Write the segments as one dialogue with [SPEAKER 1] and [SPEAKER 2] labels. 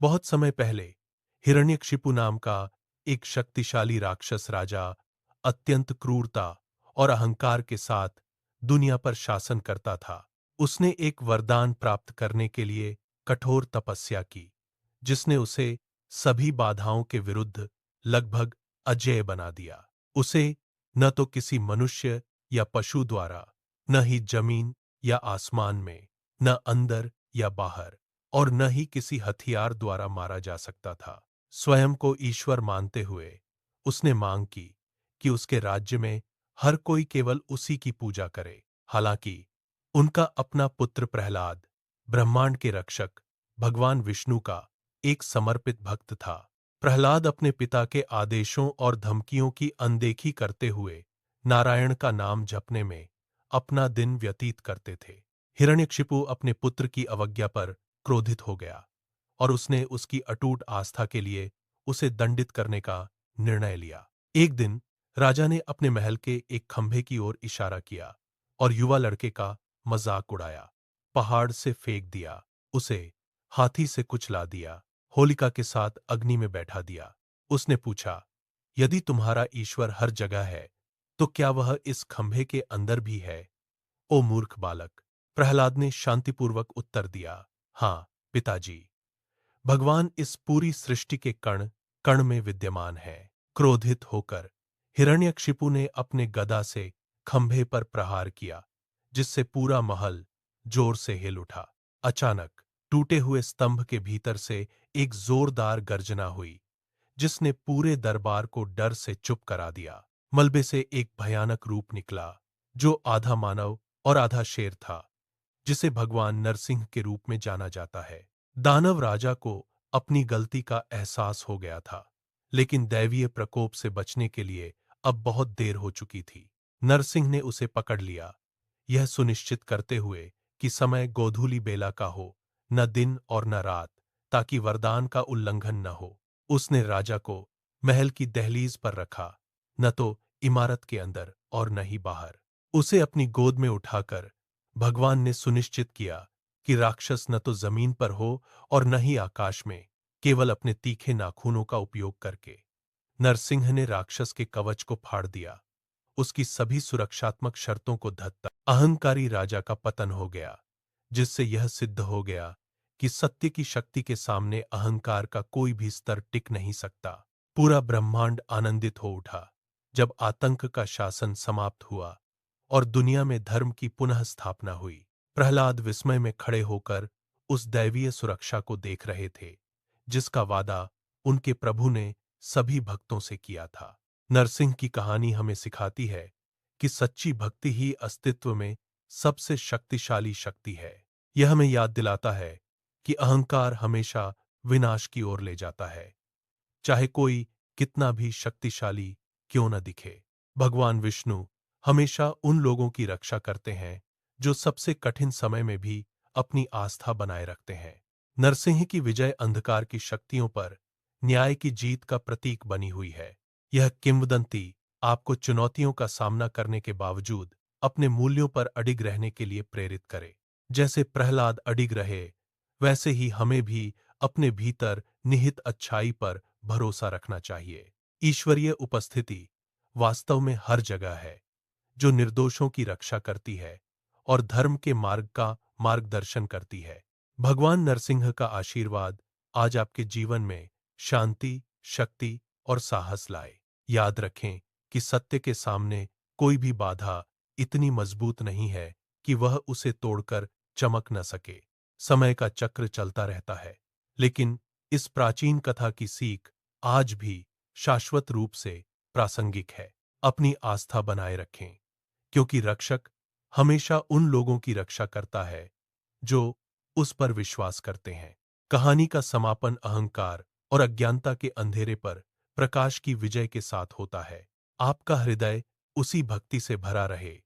[SPEAKER 1] बहुत समय पहले हिरण्यकशिपु नाम का एक शक्तिशाली राक्षस राजा अत्यंत क्रूरता और अहंकार के साथ दुनिया पर शासन करता था। उसने एक वरदान प्राप्त करने के लिए कठोर तपस्या की, जिसने उसे सभी बाधाओं के विरुद्ध लगभग अजेय बना दिया। उसे न तो किसी मनुष्य या पशु द्वारा, न ही जमीन या आसमान में, न अंदर या बाहर, और न ही किसी हथियार द्वारा मारा जा सकता था। स्वयं को ईश्वर मानते हुए उसने मांग की कि उसके राज्य में हर कोई केवल उसी की पूजा करे। हालांकि उनका अपना पुत्र प्रहलाद ब्रह्मांड के रक्षक भगवान विष्णु का एक समर्पित भक्त था। प्रहलाद अपने पिता के आदेशों और धमकियों की अनदेखी करते हुए नारायण का नाम जपने में अपना दिन व्यतीत करते थे। हिरण्यकशिपु अपने पुत्र की अवज्ञा पर क्रोधित हो गया और उसने उसकी अटूट आस्था के लिए उसे दंडित करने का निर्णय लिया। एक दिन राजा ने अपने महल के एक खंभे की ओर इशारा किया और युवा लड़के का मजाक उड़ाया। पहाड़ से फेंक दिया, उसे हाथी से कुचला दिया, होलिका के साथ अग्नि में बैठा दिया। उसने पूछा, यदि तुम्हारा ईश्वर हर जगह है, तो क्या वह इस खंभे के अंदर भी है? ओ मूर्ख बालक! प्रहलाद ने शांतिपूर्वक उत्तर दिया, हाँ पिताजी, भगवान इस पूरी सृष्टि के कण कण में विद्यमान है। क्रोधित होकर हिरण्यकशिपु ने अपने गदा से खंभे पर प्रहार किया, जिससे पूरा महल जोर से हिल उठा। अचानक टूटे हुए स्तंभ के भीतर से एक जोरदार गर्जना हुई, जिसने पूरे दरबार को डर से चुप करा दिया। मलबे से एक भयानक रूप निकला, जो आधा मानव और आधा शेर था, जिसे भगवान नरसिंह के रूप में जाना जाता है। दानव राजा को अपनी गलती का एहसास हो गया था, लेकिन दैवीय प्रकोप से बचने के लिए अब बहुत देर हो चुकी थी। नरसिंह ने उसे पकड़ लिया, यह सुनिश्चित करते हुए कि समय गोधूली बेला का हो, न दिन और न रात, ताकि वरदान का उल्लंघन न हो। उसने राजा को महल की दहलीज पर रखा, न तो इमारत के अंदर और न ही बाहर। उसे अपनी गोद में उठाकर भगवान ने सुनिश्चित किया कि राक्षस न तो जमीन पर हो और न ही आकाश में, केवल अपने तीखे नाखूनों का उपयोग करके। नरसिंह ने राक्षस के कवच को फाड़ दिया, उसकी सभी सुरक्षात्मक शर्तों को धत्ता। अहंकारी राजा का पतन हो गया, जिससे यह सिद्ध हो गया कि सत्य की शक्ति के सामने अहंकार का कोई भी स्तर टिक नहीं सकता। पूरा ब्रह्मांड आनंदित हो उठा जब आतंक का शासन समाप्त हुआ और दुनिया में धर्म की पुनः स्थापना हुई। प्रहलाद विस्मय में खड़े होकर उस दैवीय सुरक्षा को देख रहे थे, जिसका वादा उनके प्रभु ने सभी भक्तों से किया था। नरसिंह की कहानी हमें सिखाती है कि सच्ची भक्ति ही अस्तित्व में सबसे शक्तिशाली शक्ति है। यह हमें याद दिलाता है कि अहंकार हमेशा विनाश की ओर ले जाता है, चाहे कोई कितना भी शक्तिशाली क्यों न दिखे। भगवान विष्णु हमेशा उन लोगों की रक्षा करते हैं जो सबसे कठिन समय में भी अपनी आस्था बनाए रखते हैं। नरसिंह की विजय अंधकार की शक्तियों पर न्याय की जीत का प्रतीक बनी हुई है। यह किंवदंती आपको चुनौतियों का सामना करने के बावजूद अपने मूल्यों पर अडिग रहने के लिए प्रेरित करे। जैसे प्रहलाद अडिग रहे, वैसे ही हमें भी अपने भीतर निहित अच्छाई पर भरोसा रखना चाहिए। ईश्वरीय उपस्थिति वास्तव में हर जगह है, जो निर्दोषों की रक्षा करती है और धर्म के मार्ग का मार्गदर्शन करती है। भगवान नरसिंह का आशीर्वाद आज आपके जीवन में शांति, शक्ति और साहस लाए। याद रखें कि सत्य के सामने कोई भी बाधा इतनी मजबूत नहीं है कि वह उसे तोड़कर चमक न सके। समय का चक्र चलता रहता है, लेकिन इस प्राचीन कथा की सीख आज भी शाश्वत रूप से प्रासंगिक है। अपनी आस्था बनाए रखें, क्योंकि रक्षक हमेशा उन लोगों की रक्षा करता है जो उस पर विश्वास करते हैं। कहानी का समापन अहंकार और अज्ञानता के अंधेरे पर प्रकाश की विजय के साथ होता है। आपका हृदय उसी भक्ति से भरा रहे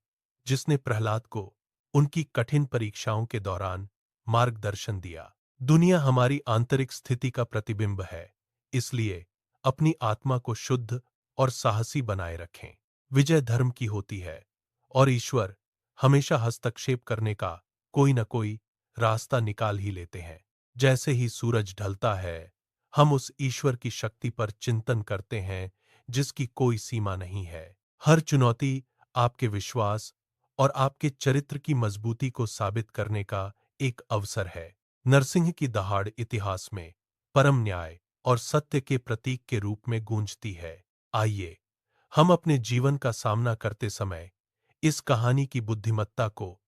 [SPEAKER 1] जिसने प्रहलाद को उनकी कठिन परीक्षाओं के दौरान मार्गदर्शन दिया। दुनिया हमारी आंतरिक स्थिति का प्रतिबिंब है, इसलिए अपनी आत्मा को शुद्ध और साहसी बनाए रखें। विजय धर्म की होती है और ईश्वर हमेशा हस्तक्षेप करने का कोई न कोई रास्ता निकाल ही लेते हैं। जैसे ही सूरज ढलता है, हम उस ईश्वर की शक्ति पर चिंतन करते हैं जिसकी कोई सीमा नहीं है। हर चुनौती आपके विश्वास और आपके चरित्र की मजबूती को साबित करने का एक अवसर है। नरसिंह की दहाड़ इतिहास में परम न्याय और सत्य के प्रतीक के रूप में गूंजती है। आइए, हम अपने जीवन का सामना करते समय इस कहानी की बुद्धिमत्ता को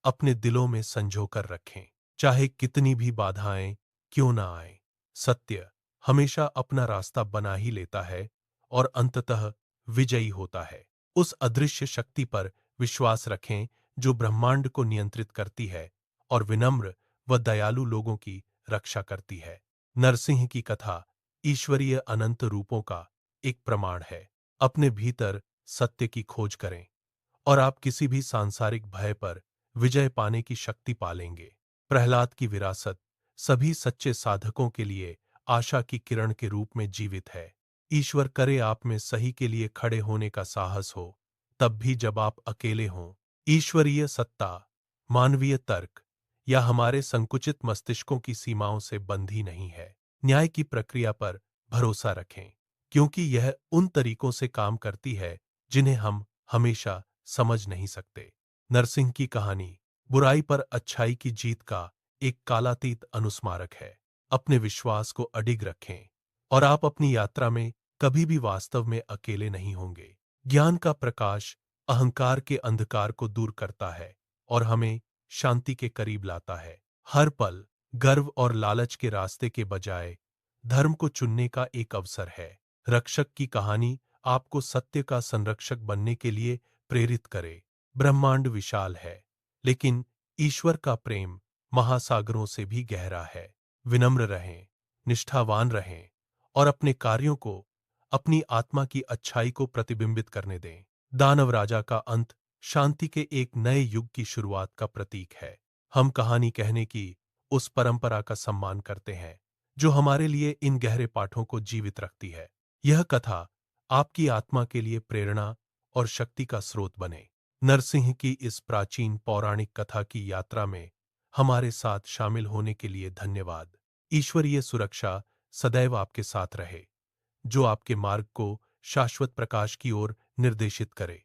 [SPEAKER 1] अपने दिलों में संजो कर रखें। चाहे कितनी भी बाधाएं क्यों ना आए, सत्य हमेशा अपना रास्ता बना ही लेता है और अंततः विजयी होता है। उस अदृश्य शक्ति पर विश्वास रखें जो ब्रह्मांड को नियंत्रित करती है और विनम्र व दयालु लोगों की रक्षा करती है। नरसिंह की कथा ईश्वरीय अनंत रूपों का एक प्रमाण है। अपने भीतर सत्य की खोज करें और आप किसी भी सांसारिक भय पर विजय पाने की शक्ति पालेंगे। प्रहलाद की विरासत सभी सच्चे साधकों के लिए आशा की किरण के रूप में जीवित है। ईश्वर करे आप में सही के लिए खड़े होने का साहस हो, तब भी जब आप अकेले हों। ईश्वरीय सत्ता, मानवीय तर्क या हमारे संकुचित मस्तिष्कों की सीमाओं से बंधी नहीं है। न्याय की प्रक्रिया पर भरोसा रखें, क्योंकि यह उन तरीकों से काम करती है जिन्हें हम हमेशा समझ नहीं सकते। नरसिंह की कहानी बुराई पर अच्छाई की जीत का एक कालातीत अनुस्मारक है। अपने विश्वास को अडिग रखें और आप अपनी यात्रा में कभी भी वास्तव में अकेले नहीं होंगे। ज्ञान का प्रकाश अहंकार के अंधकार को दूर करता है और हमें शांति के करीब लाता है। हर पल गर्व और लालच के रास्ते के बजाय धर्म को चुनने का एक अवसर है। रक्षक की कहानी आपको सत्य का संरक्षक बनने के लिए प्रेरित करे। ब्रह्मांड विशाल है, लेकिन ईश्वर का प्रेम महासागरों से भी गहरा है। विनम्र रहें, निष्ठावान रहें और अपने कार्यों को अपनी आत्मा की अच्छाई को प्रतिबिंबित करने दें। दानव राजा का अंत शांति के एक नए युग की शुरुआत का प्रतीक है। हम कहानी कहने की उस परंपरा का सम्मान करते हैं जो हमारे लिए इन गहरे पाठों को जीवित रखती है। यह कथा आपकी आत्मा के लिए प्रेरणा और शक्ति का स्रोत बने। नरसिंह की इस प्राचीन पौराणिक कथा की यात्रा में हमारे साथ शामिल होने के लिए धन्यवाद। ईश्वरीय सुरक्षा सदैव आपके साथ रहे, जो आपके मार्ग को शाश्वत प्रकाश की ओर निर्देशित करे।